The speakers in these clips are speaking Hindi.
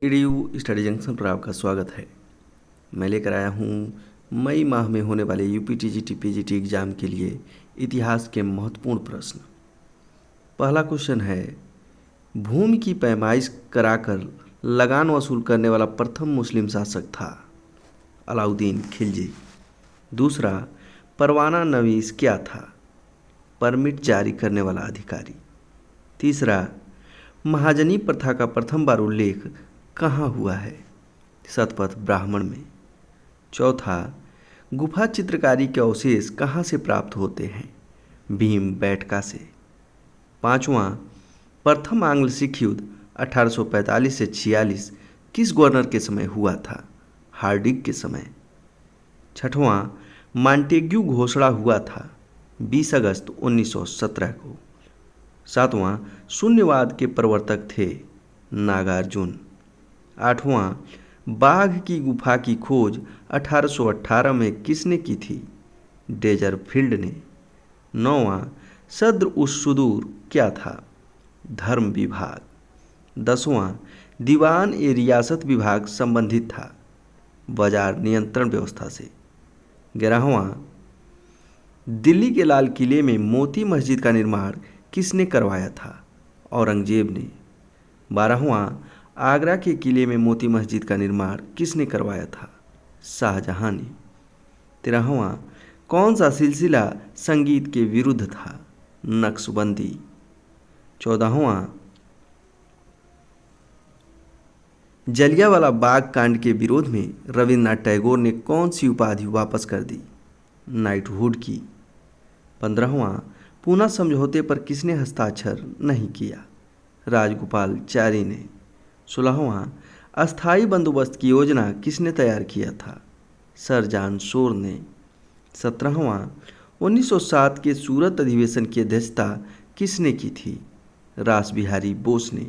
ईडीयू स्टडी जंक्शन पर आपका स्वागत है। मैं लेकर आया हूँ मई माह में होने वाले यूपीटीजीटी पीजीटी एग्जाम के लिए इतिहास के महत्वपूर्ण प्रश्न। पहला क्वेश्चन है, भूमि की पैमाइश कराकर लगान वसूल करने वाला प्रथम मुस्लिम शासक था? अलाउद्दीन खिलजी। दूसरा, परवाना नवीस क्या था? परमिट जारी करने वाला अधिकारी। तीसरा, महाजनी प्रथा का प्रथम बार उल्लेख कहाँ हुआ है? शतपथ ब्राह्मण में। चौथा, गुफा चित्रकारी के अवशेष कहाँ से प्राप्त होते हैं? भीम बैठका से। पांचवा, प्रथम आंग्ल सिख युद्ध 1845 से 46 किस गवर्नर के समय हुआ था? हार्डिंग के समय। छठवां, मॉन्टेग्यू घोषणा हुआ था 20 अगस्त 1917 को। सातवां, शून्यवाद के प्रवर्तक थे नागार्जुन। आठवां, बाघ की गुफा की खोज 1818 में किसने की थी? डेजरफील्ड ने। नौवां, सद्र उस सुदूर क्या था? धर्म विभाग। 10वां, दीवान ए रियासत विभाग संबंधित था बाजार नियंत्रण व्यवस्था से। 11वां, दिल्ली के लाल किले में मोती मस्जिद का निर्माण किसने करवाया था? औरंगजेब ने। 12वां, आगरा के किले में मोती मस्जिद का निर्माण किसने करवाया था? शाहजहां ने। 13वां, कौन सा सिलसिला संगीत के विरुद्ध था? नक्शबंदी। 14वां, जलियांवाला बाग कांड के विरोध में रविन्द्रनाथ टैगोर ने कौन सी उपाधि वापस कर दी? नाइटहुड की। 15वां, पूना समझौते पर किसने हस्ताक्षर नहीं किया? राजगोपालचारी ने। 16वां, अस्थाई बंदोबस्त की योजना किसने तैयार किया था? सर जॉन शोर ने। 17वां, 1907 के सूरत अधिवेशन की अध्यक्षता किसने की थी? रास बिहारी बोस ने।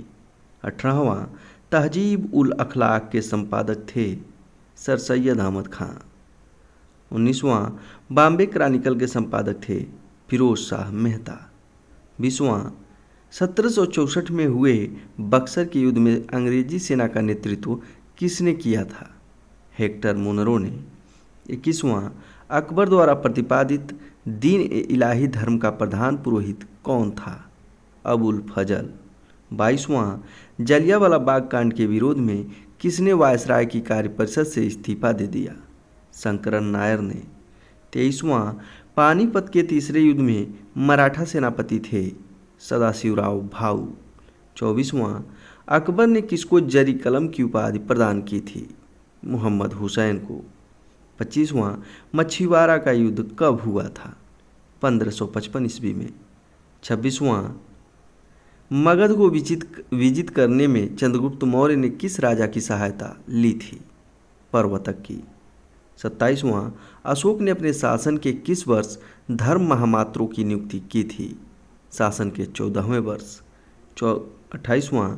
18वां, तहजीब उल अखलाक के संपादक थे सर सैयद अहमद खां। 19वां, बॉम्बे क्रॉनिकल के संपादक थे फिरोज शाह मेहता। 20वां, 1764 में हुए बक्सर के युद्ध में अंग्रेजी सेना का नेतृत्व किसने किया था? हेक्टर मुनरो ने। 21वां, अकबर द्वारा प्रतिपादित दीन ए इलाही धर्म का प्रधान पुरोहित कौन था? अबुल फजल। 22वां, जलियांवाला बाग कांड के विरोध में किसने वायसराय की कार्यपरिषद से इस्तीफा दे दिया? शंकरन नायर ने। 23वां, पानीपत के तीसरे युद्ध में मराठा सेनापति थे सदाशिवराव भाऊ। 24वां, अकबर ने किसको जरी कलम की उपाधि प्रदान की थी? मोहम्मद हुसैन को। 25वां, मछीवाड़ा का युद्ध कब हुआ था? 1555 ईस्वी में। 26वां, मगध को विजित करने में चंद्रगुप्त मौर्य ने किस राजा की सहायता ली थी? परवतक की। 27वां, अशोक ने अपने शासन के किस वर्ष धर्म महामात्रों की नियुक्ति की थी? शासन के 14वें वर्ष। 28वां,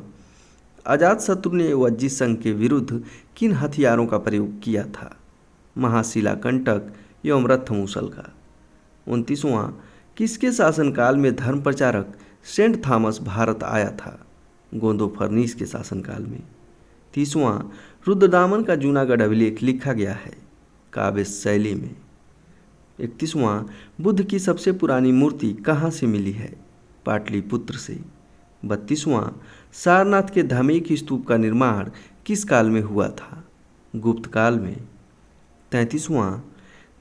अजातशत्रु ने वज्जी संघ के विरुद्ध किन हथियारों का प्रयोग किया था? महाशिलाकंटक एवं रथमूसल का। 29वां, किसके शासनकाल में धर्म प्रचारक सेंट थॉमस भारत आया था? गोंदोफर्नीस के शासनकाल में। 30वां, रुद्रदामन का जूनागढ़ अभिलेख लिखा गया है काव्य शैली में। 31वां, बुद्ध की सबसे पुरानी मूर्ति कहाँ से मिली है? पाटलिपुत्र से। 32वां, सारनाथ के धामेक स्तूप का निर्माण किस काल में हुआ था? गुप्त काल में। 33वां,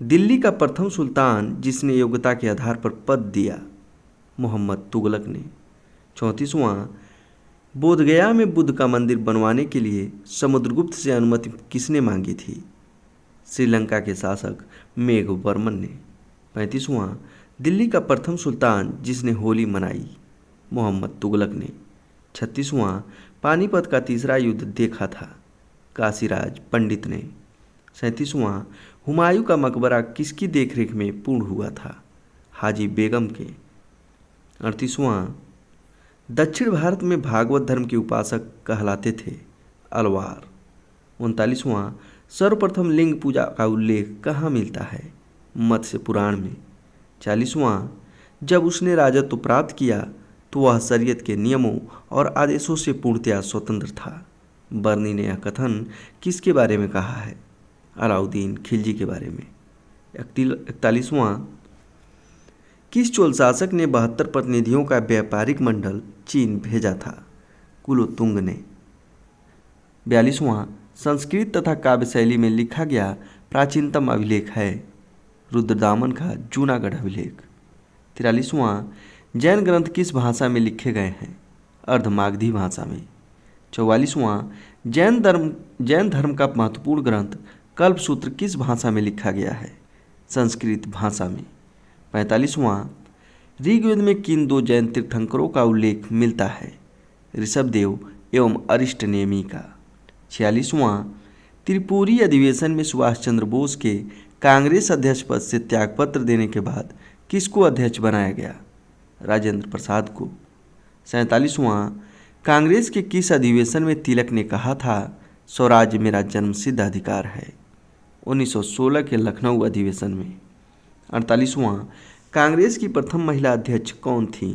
दिल्ली का प्रथम सुल्तान जिसने योग्यता के आधार पर पद दिया? मोहम्मद तुगलक ने। 34वां, बोधगया में बुद्ध का मंदिर बनवाने के लिए समुद्रगुप्त से अनुमति किसने मांगी थी? श्रीलंका के शासक मेघवर्मन ने। 35वां, दिल्ली का प्रथम सुल्तान जिसने होली मनाई? मोहम्मद तुगलक ने। 36वां, पानीपत का तीसरा युद्ध देखा था? काशीराज पंडित ने। 37वां, हुमायूं का मकबरा किसकी देखरेख में पूर्ण हुआ था? हाजी बेगम के। 38वां, दक्षिण भारत में भागवत धर्म के उपासक कहलाते थे? अलवार। 39वां, सर्वप्रथम लिंग पूजा का उल्लेख कहाँ मिलता है? मत्स्य पुराण में। 40वां, जब उसने राजत्व प्राप्त किया तो वह शरीयत के नियमों और आदेशों से पूर्णतया स्वतंत्र था? बर्नी ने यह कथन किसके बारे में कहा है? अलाउद्दीन खिलजी के बारे में। 41वां, किस चोल शासक ने 72 प्रतिनिधियों का व्यापारिक मंडल चीन भेजा था? कुलोत्तुंग ने। 42वां, संस्कृत तथा काव्य शैली में लिखा गया प्राचीनतम अभिलेख है? रुद्रदामन का जूनागढ़ अभिलेख। 43वां, जैन ग्रंथ किस भाषा में लिखे गए हैं? अर्धमागधी भाषा में। 44वां, जैन धर्म का महत्वपूर्ण ग्रंथ कल्पसूत्र किस भाषा में लिखा गया है? संस्कृत भाषा में। 45वां, ऋग्वेद में किन 2 जैन तीर्थंकरों का उल्लेख मिलता है? ऋषभदेव एवं अरिष्टनेमी का। 46वां, त्रिपुरी अधिवेशन में सुभाष चंद्र बोस के कांग्रेस अध्यक्ष पद से त्यागपत्र देने के बाद किसको अध्यक्ष बनाया गया? राजेंद्र प्रसाद को। 47वां, कांग्रेस के किस अधिवेशन में तिलक ने कहा था स्वराज्य मेरा जन्मसिद्ध अधिकार है? 1916 के लखनऊ अधिवेशन में। 48वां, कांग्रेस की प्रथम महिला अध्यक्ष कौन थी?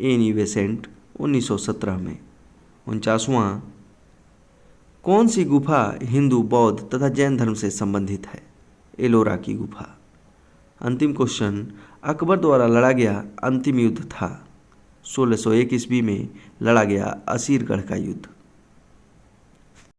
एनी बेसेंट 1917 में। 49वां, कौन सी गुफा हिंदू, बौद्ध तथा जैन धर्म से संबंधित है? एलोरा की गुफा। अंतिम क्वेश्चन, अकबर द्वारा लड़ा गया अंतिम युद्ध था? 1601 ईस्वी में लड़ा गया असीरगढ़ का युद्ध।